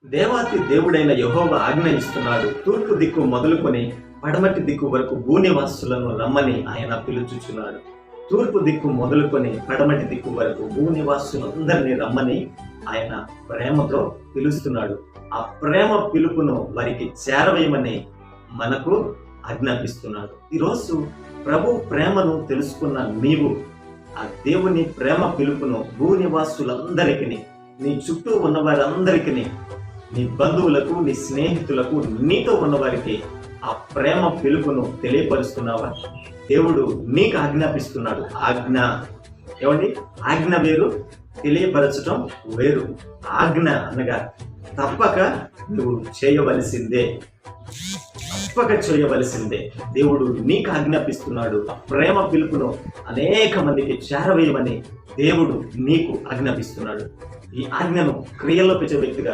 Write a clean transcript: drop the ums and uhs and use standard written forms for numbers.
దేవాతి దేవుడైన యెహోవా ఆజ్ఞ ఇస్తున్నాడు. తూర్పు దిక్కు మొదలుకొని పడమటి దిక్కు వరకు భూనివాసులను రమ్మని ఆయన పిలుచుచున్నాడు. తూర్పు దిక్కు మొదలుకొని పడమటి దిక్కు వరకు భూనివాసులందరినీ రమ్మని ఆయన ప్రేమతో పిలుస్తున్నాడు. ఆ ప్రేమ పిలుపును వారికి చేరవేయమని మనకు ఆజ్ఞాపిస్తున్నాడు. ఈరోజు ప్రభు ప్రేమను తెలుసుకున్న నీవు ఆ దేవుని ప్రేమ పిలుపును భూనివాసులందరికీ, నీ చుట్టూ ఉన్న వారందరికీ, నీ బంధువులకు, నీ స్నేహితులకు, నీతో ఉన్నవారికి ఆ ప్రేమ పిలుపును తెలియపరుస్తున్నావా? దేవుడు నీకు ఆజ్ఞాపిస్తున్నాడు. ఆజ్ఞ వేరు, తెలియపరచటం వేరు. ఆజ్ఞ అనగా తప్పక నువ్వు చేయవలసిందే, దేవుడు నీకు ఆజ్ఞాపిస్తున్నాడు. ఆ ప్రేమ పిలుపును అనేక మందికి చేరవేయమని దేవుడు నీకు ఆజ్ఞాపిస్తున్నాడు. ఈ ఆజ్ఞను క్రియల్లో పెట్టే వ్యక్తిగా